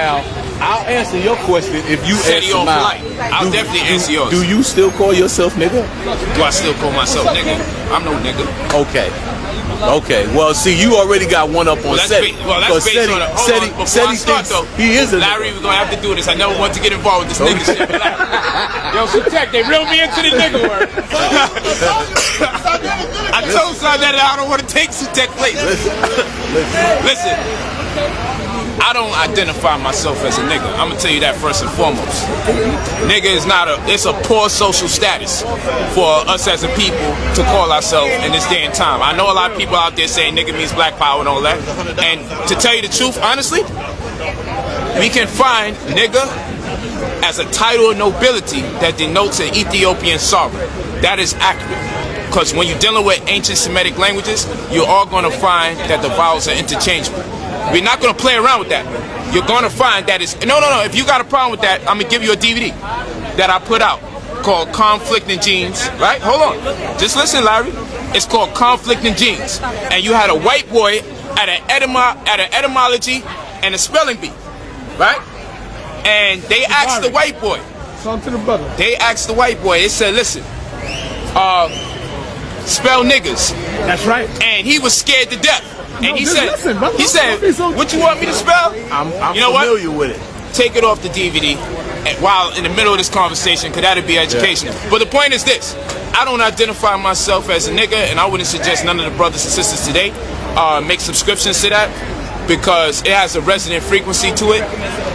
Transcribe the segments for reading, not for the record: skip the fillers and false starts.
Now, I'll answer your question if you answer mine. I'll definitely answer yours. Do you still call yourself nigga? Do I still call myself nigga? I'm no nigga. Okay. Okay. Well, see, you already got one up on Seti. That's based on Seti thinks he is a Larry, nigga. we're going to have to do this. I never want to get involved with this nigga shit. Yo, Tech, they reeled me into the nigga word. I told son that I don't want to take Tech place. Listen. I don't identify myself as a nigga. I'm gonna tell you that first and foremost. Nigga is not it's a poor social status for us as a people to call ourselves in this day and time. I know a lot of people out there saying nigga means black power and all that. And to tell you the truth, honestly, we can find nigga as a title of nobility that denotes an Ethiopian sovereign. That is accurate. Because when you're dealing with ancient Semitic languages, you are going to find that the vowels are interchangeable. We're not going to play around with that. You're going to find that it's... No. If you got a problem with that, I'm going to give you a DVD that I put out called Conflicting Genes. Right? Hold on. Just listen, Larry. It's called Conflicting Genes. And you had a white boy at an etymology and a spelling bee. Right? And they asked the white boy. Talk to the brother. They asked the white boy. They said, listen, spell niggas. That's right. And he was scared to death. And he said, what you want me to spell? I'm you know familiar what? with it. Take it off the DVD while in the middle of this conversation, because that'd be educational. Yeah. But the point is this. I don't identify myself as a nigga, and I wouldn't suggest none of the brothers and sisters today make subscriptions to that, because it has a resonant frequency to it.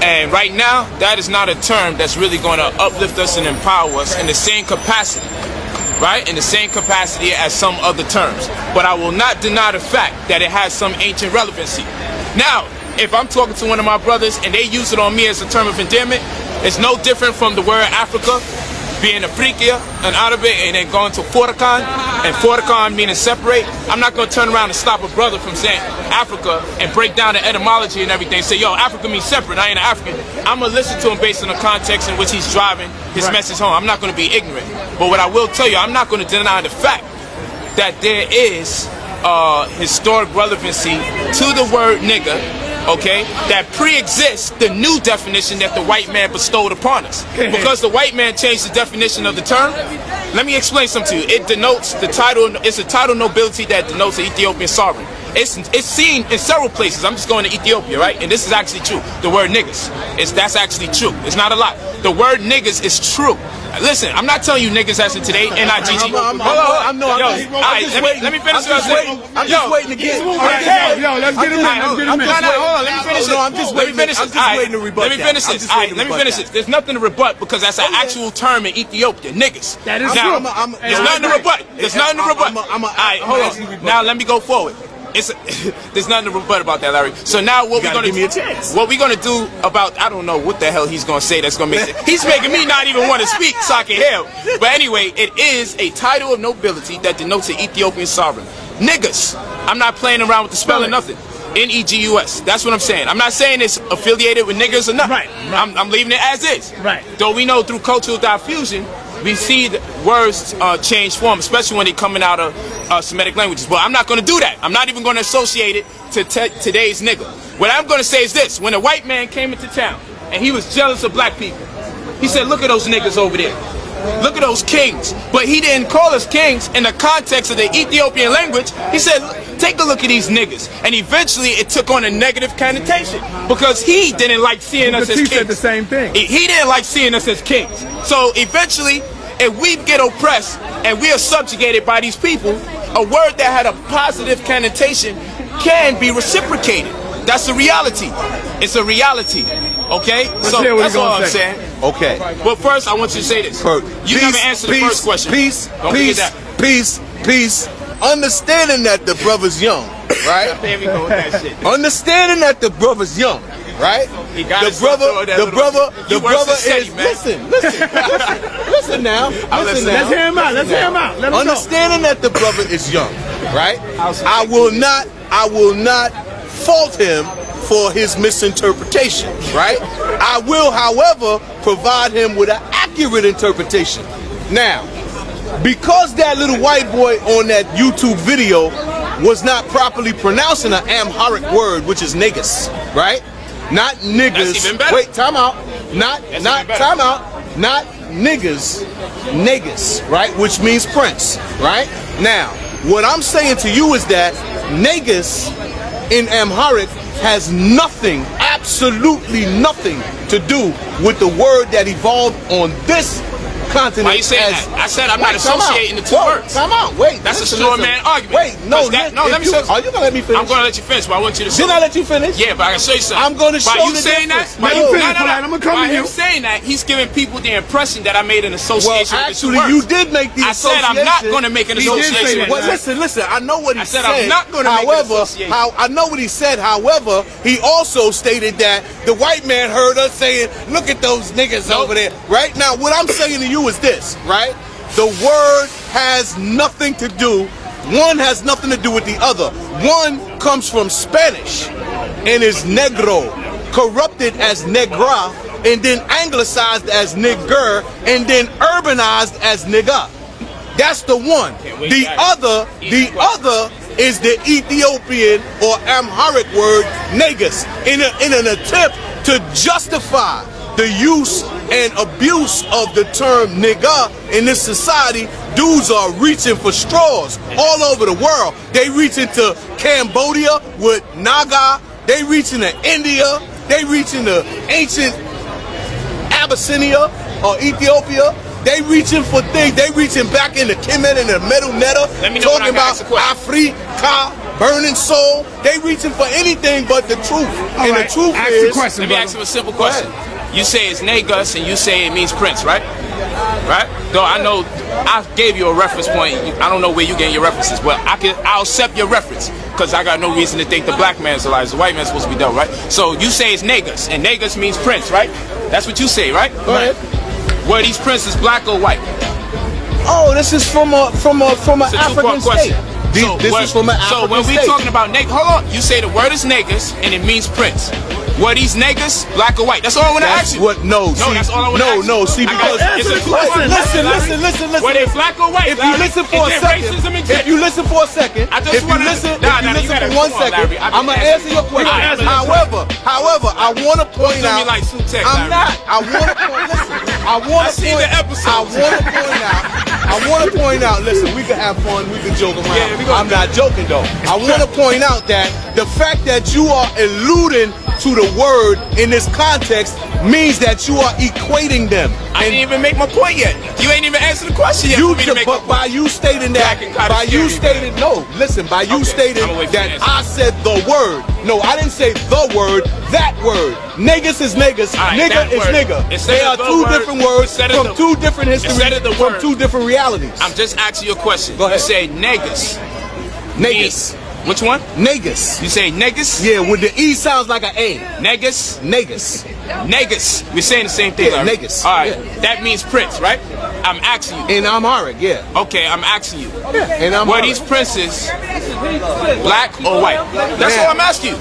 And right now, that is not a term that's really going to uplift us and empower us in the same capacity. Right? In the same capacity as some other terms. But I will not deny the fact that it has some ancient relevancy. Now, if I'm talking to one of my brothers and they use it on me as a term of endearment, it's no different from the word Africa being Afrika and Arabic and then going to Fortikan, and Fortikan meaning separate. I'm not going to turn around and stop a brother from saying Africa and break down the etymology and everything. Say, yo, Africa means separate. I ain't an African. I'm going to listen to him based on the context in which he's driving his message home. I'm not going to be ignorant. But what I will tell you, I'm not going to deny the fact that there is historic relevancy to the word nigga, okay, that pre-exists the new definition that the white man bestowed upon us. Because the white man changed the definition of the term, let me explain something to you. It denotes the title, it's a title nobility that denotes an Ethiopian sovereign. It's seen in several places. I'm just going to Ethiopia, right? And this is actually true. The word niggas, that's actually true. It's not a lot. The word niggas is true. Listen, I'm not telling you niggas as in today, N-I-G-G. Let me finish what I'm saying. I'm just waiting to get... Yo, let's get him in. Hold on, let me finish it. No, I'm just waiting to rebut. Let me finish this. Let me finish this. There's nothing to rebut because that's an actual term in Ethiopia, niggas. That is true. There's nothing to rebut. There's nothing to rebut. All right, hold on. Now let me go forward. There's nothing to rebut about that, Larry. So now what we're gonna do? What we're gonna do about? I don't know what the hell he's gonna say. That's gonna make it. He's making me not even want to speak so I can hear him. But anyway, it is a title of nobility that denotes an Ethiopian sovereign. Niggas. I'm not playing around with the spelling. Nothing. N-E-G-U-S. That's what I'm saying. I'm not saying it's affiliated with niggas or nothing. Right. I'm leaving it as is. Right. Though we know through cultural diffusion, we see the words change form, especially when they're coming out of Semitic languages. But I'm not going to do that. I'm not even going to associate it to today's nigga. What I'm going to say is this. When a white man came into town and he was jealous of black people, he said, look at those niggas over there. Look at those kings. But he didn't call us kings in the context of the Ethiopian language. He said, take a look at these niggas. And eventually it took on a negative connotation because he didn't like seeing us as kings. He said the same thing. He didn't like seeing us as kings. So eventually, if we get oppressed and we are subjugated by these people, a word that had a positive connotation can be reciprocated. That's a reality. It's a reality. Okay? So that's all I'm saying. Okay. But first, I want you to say this. You haven't answered the first question. Peace. Understanding that the brother's young, right? There we go with that shit. Understanding that the brother's young, right? The brother is... Listen now. Let's hear him out. Let him Understanding that the brother is young, right? I will not fault him for his misinterpretation, right? I will, however, provide him with an accurate interpretation. Now, because that little white boy on that YouTube video was not properly pronouncing an Amharic word, which is negus, right? not niggas. That's even better. Wait, time out. Not That's not even better. time out. Not niggas, negus, right? Which means prince, right? Now, what I'm saying to you is that negus in Amharic has nothing, absolutely nothing to do with the word that evolved on this continent. Why you saying as, that? I said I'm not Wait, time out. associating the two Whoa, words. Time out. Wait. That's listen, a straw listen. man argument. Wait, no, 'Cause that- no. let me say. Are you gonna let me finish? I'm gonna let you finish, but I want you to say. Didn't I let you finish? Yeah, but I can show you something. I'm gonna show By you the saying difference. that, by No. you, Finish, Polite, I'm gonna come by to him you. saying that, he's giving people the impression that I made an Well, association with the two actually, words. you did make the I said I'm not association. going to make an He did say association that. with Well, that. listen. I know what he I said said. I'm not gonna make an However, association. I know what he said. However, he also stated that the white man heard us saying, "Look at those niggas Nope. over there." Right now, what I'm saying to you is this. Right, the word has nothing to do. One has nothing to do with the other. One comes from Spanish and is negro, corrupted as negra, and then anglicized as nigger, and then urbanized as nigga. That's the one. wait, The guys. other is the Ethiopian or Amharic word negus in an attempt to justify the use and abuse of the term nigga in this society. Dudes are reaching for straws all over the world. They reach into Cambodia with Naga. They reach into India. They reach into ancient Abyssinia or Ethiopia. They reaching for things. They reaching back into Kemet and the Medu Netta. Let me know when I talking can ask about a question. Africa, burning soul. They reaching for anything but the truth. And right, the truth ask the is, question. Let me ask you a simple question. You say it's negus and you say it means prince, right? Right? Though I know I gave you a reference point. I don't know where you getting your references, but I'll accept your reference because I got no reason to think the black man's alive. The white man's supposed to be dumb, right? So you say it's negus and negus means prince, right? That's what you say, right? Go ahead. Were these princes black or white? Oh, this is from an It's a African two-part state. question. This is from an African So when state. we talking about negus, hold on. You say the word is negus and it means prince. Were these negus black or white? That's all I want to ask That's you. what? No, see, that's all I want to ask you. no. See, I got because it. It's a two-part listen. Were they black or white? If you Larry? listen for a Is there second, racism if exist? you listen for a second, I just if you wanna- listen, Nah, if you you listen gotta- for one come on, second, Larry. I've I'm been gonna answer your question. asking you. However, I want to point do me out. like Sutek, I'm Larry. not. I want to point. Listen, I want I to seen point. the episode. I want to point out. I want to point out. Listen, we can have fun. We can joke around. Yeah, we gonna I'm not joking though. I want to point out that the fact that you are alluding to the word in this context means that you are equating them. I didn't even make my point yet. You ain't even answered the question yet. You for me to make my but by point. you stating that, Black and cotton by you candy, stating no, listen, by you Okay, stating I'm gonna wait for that the answer. I said the word. No, I didn't say the word. That word. Negus is negus. All right, Nigga that is word. nigga. Instead They are of the two word, different words instead of from the- two different histories, instead of the from word. two different realities. I'm just asking you a question. Go ahead. You say negus. Negus. Which one? Negus. You say negus? Yeah, with the E sounds like an A. Negus? Negus. Negus. We're saying the same thing. Yeah, Larry. negus. All right. Yeah. That means prince, right? I'm asking you. In Amharic, yeah. Okay, I'm asking you. Yeah. In Were Amharic. these princes black or white? That's Man. all I'm asking you.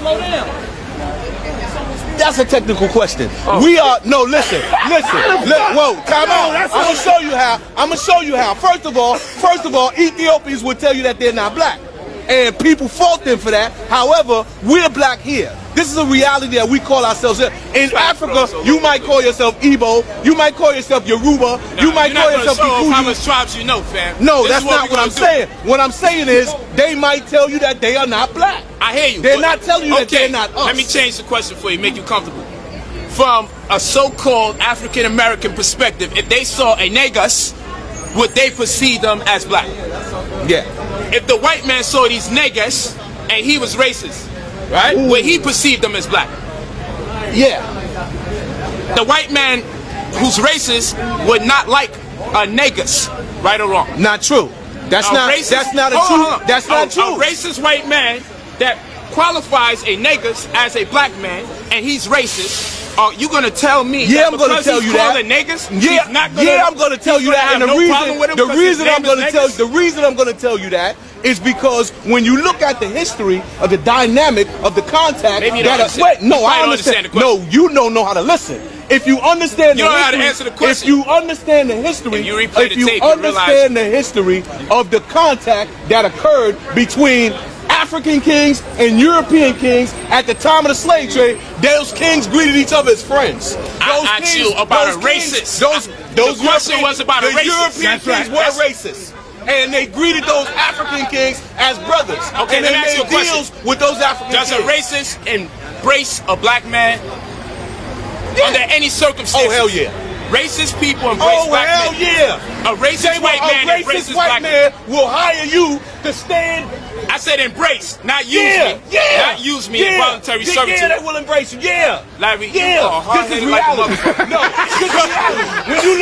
That's a technical question. We are no. Listen. Whoa, time out. I'm gonna show you how. First of all, Ethiopians would tell you that they're not black, and people fault them for that. However, we're black here. This is a reality that we call ourselves here. In Africa, you might call yourself Igbo, you might call yourself Yoruba, you might call yourself How Kikuyu. much tribes you know, fam? No, This that's is what not we what I'm gonna do. saying. What I'm saying is they might tell you that they are not black. I hear you. They're but- not telling you that okay, they're not us. Let me change the question for you, make you comfortable. From a so-called African American perspective, if they saw a negus, would they perceive them as black? Yeah. If the white man saw these negus and he was racist, right? Would he perceive them as black? Yeah. The white man who's racist would not like a negus, right or wrong? Not true. That's not. Racist, That's not a hold true. on, hold on. That's not A true. racist white man that qualifies a negus as a black man and he's racist. Are you gonna tell me? Yeah, that I'm gonna because tell he's you that. called a negus, Yeah, he's not gonna, yeah, I'm gonna tell you he's that. And gonna the have no problem with him reason, the because his reason I'm name is gonna tell, negus? the reason I'm gonna tell you that is because when you look at the history of the dynamic of the contact, Maybe you don't that understand. wait, no, You I probably don't understand. understand the No, you don't know how to listen. If you understand You the don't know how to history, answer the question. if you understand the history, If you replay the if you tape, you realize- understand the history of the contact that occurred between African kings and European kings at the time of the slave trade, those kings greeted each other as friends. I asked you about a racist. Those the question was about a racist. The European kings were racist. And they greeted those African kings as brothers. Okay, and let they me ask you a made question. deals with those African Does kings. a racist embrace a black man under any circumstances? Oh, hell yeah. Racist people embrace black hell men. yeah. A racist white man a embraces racist black white men. man will hire you to stand. I said embrace, not use me. Not use me in voluntary servitude. Yeah, they will embrace you. Yeah. Larry, you Yeah, are this is hard-headed like a reality. motherfucker. No, this is reality. When you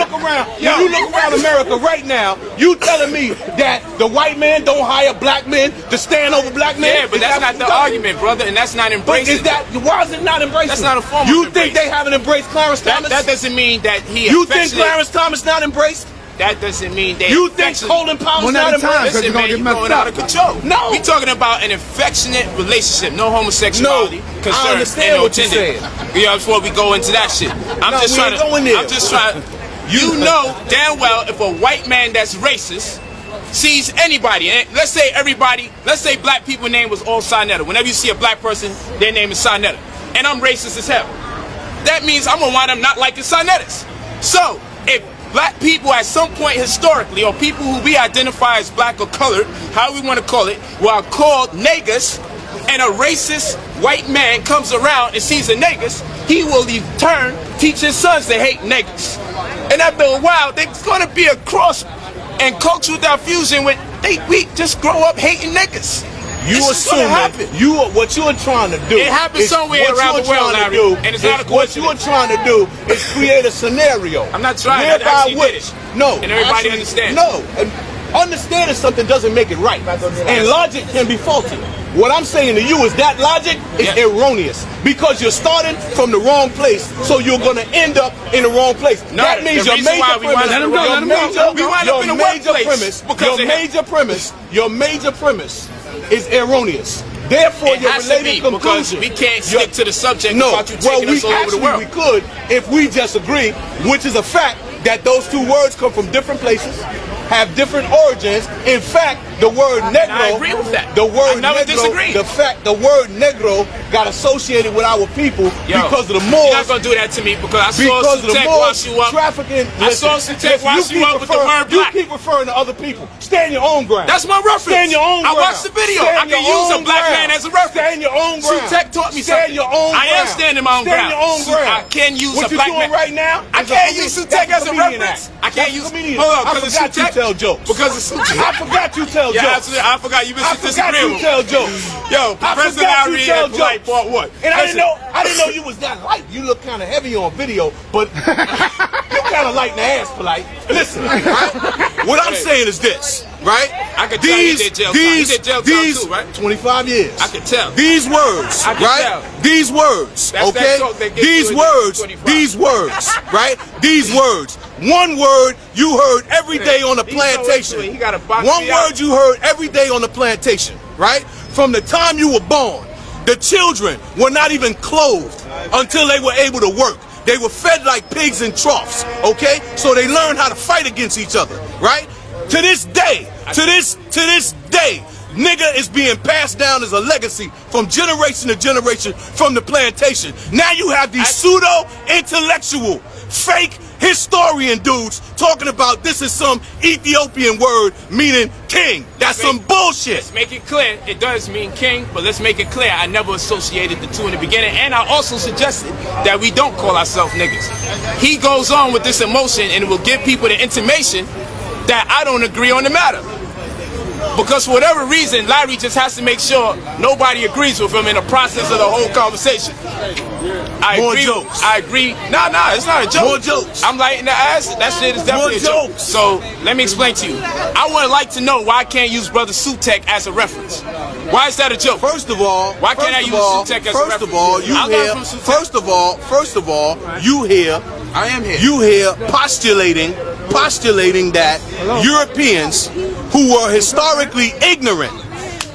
look around America right now, you telling me that the white man don't hire black men to stand over black men? Yeah, but that's not the argument, brother, and that's not But embracing. is that why is it not embracing? That's not a form of You embrace. think they haven't embraced Clarence Thomas? That doesn't mean that he You think affectionate- Clarence Thomas not embraced? That doesn't mean they You think affectionate- Colin Powell's One not at a time, embraced? 'cause Listen, you're gonna man, get you're messed going up. out of control. No. We talking about an affectionate relationship, no homosexuality, No, concern, I understand and no what you're gender. saying. You know, before we go into that shit, I'm No, just we trying ain't going there. I'm just trying. You know damn well if a white man that's racist sees anybody, and let's say everybody, let's say black people's name was all Sinetta. Whenever you see a black person, their name is Sinetta, and I'm racist as hell. That means I'm gonna wind up not liking Sinettas. So if black people at some point historically, or people who we identify as black or colored, however we want to call it, were called niggas, and a racist white man comes around and sees a niggas, he will in turn teach his sons to hate niggas. And after a while, there's going to be a cross and cultural diffusion with we just grow up hating niggas. You This is gonna assuming happen. what you're trying to do. It happens is- somewhere what around you're the world, trying to Larry, do and it's is not a what you're coincidence. trying to do is create a scenario. I'm not trying. I whereby actually did which, it. No, And everybody actually, understands. No, and understanding something doesn't make it right, and logic can be faulty. What I'm saying to you is that logic is Yeah. erroneous because you're starting from the wrong place, so you're going to end up in the wrong place. No, that means the your reason major why we wind premise, up- Let him go, your let him go. major- We wind up in your the major workplace premise, because your of him. your major premise is erroneous. Therefore, It your has to be, related because conclusion. we can't your- stick to the subject no, without you well, taking us all over the world. we could if we just agree, which is a fact, that those two words come from different places, have different origins. In fact, the word negro, I agree with that. the word I never negro, disagreed. the word negro got associated with our people Yo, because of the you're Moors. not gonna do that to me because I saw Because of the Sutek Moors wash you up. trafficking. I saw Sutek wash you up with the word You black. keep referring to other people. Stand your own ground. That's my reference. Stand your own I ground. watched the video. Stand I can your use a own black ground. man as a reference. Stand your own ground. Sutek taught me Stand something. your own I am ground. standing my own Stand ground. your own ground. I can't use what a you're black doing man. right now. I is can't a use comedian. Sutek That's as a comedian reference. act. I can't That's use. comedian. Hold on, I because forgot it's you Sutek. tell jokes. Because it's Sutek. I forgot you tell Yeah, jokes. absolutely. I forgot you I Mr. forgot Disagreeable. you tell jokes. Yo, I Professor forgot you Larry tell and Polite jokes. Part 1. And I didn't know you was that light. You look kind of heavy on video, but you kind of light in the ass, Polite. Listen, right? What I'm saying is this, right? I could tell he did jail time. He did jail time too, right? 25 years. I could tell. These words, I can right? tell. These words, That's that okay? talk they give These you in words, 25. these words, right? These words. One word you heard every day on the He's so into plantation. it, he gotta box One me out. word you heard every day on the plantation, right? From the time you were born. The children were not even clothed until they were able to work. They were fed like pigs in troughs, okay? So they learned how to fight against each other, right? To this day, to this day, nigga is being passed down as a legacy from generation to generation from the plantation. Now you have these pseudo-intellectual, fake historian dudes talking about this is some Ethiopian word meaning king. That's some bullshit. Let's make it clear. It does mean king, but let's make it clear. I never associated the two in the beginning, and I also suggested that we don't call ourselves niggas. He goes on with this emotion, and it will give people the intimation that I don't agree on the matter. Because for whatever reason, Larry just has to make sure nobody agrees with him in the process of the whole conversation. More agree. jokes. I agree. Nah, it's not a joke. More jokes. I'm lighting the ass. That shit is definitely More a joke. jokes. So let me explain to you. I would like to know why I can't use Brother Sutek as a reference. Why is that a joke? First of all, Why can't I use Sutek as a First of reference? all, you I learned hear. from Sutek. First of all, you hear. I am here. You hear postulating that Europeans who were historically ignorant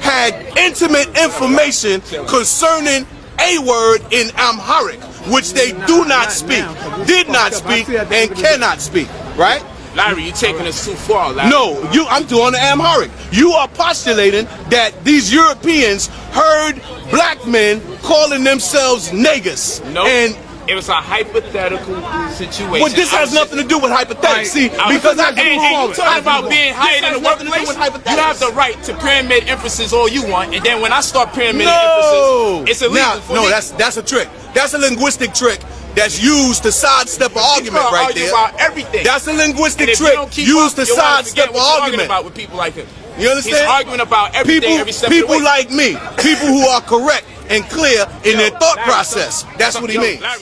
had intimate information concerning a word in Amharic, which they do not speak, did not speak, and cannot speak, right? Larry, you're taking us too far, Larry. No, I'm doing the Amharic. You are postulating that these Europeans heard black men calling themselves niggas. No. And it was a hypothetical situation. well, this has nothing to do with hypothetics. See, because and you talking about being hired in the workplace, you have the right to pyramid emphasis all you want, and then when I start pyramid emphasis, it's illegal for me. No, that's a trick. That's a linguistic trick that's used to sidestep an argument right argue there. About everything. That's a linguistic And if you trick don't keep used up, to you'll always sidestep forget an what you're argument. about with people like him. You understand? He's arguing about everything every step of the way. People like me, people who are correct and clear in their thought process. That's what he means. Larry,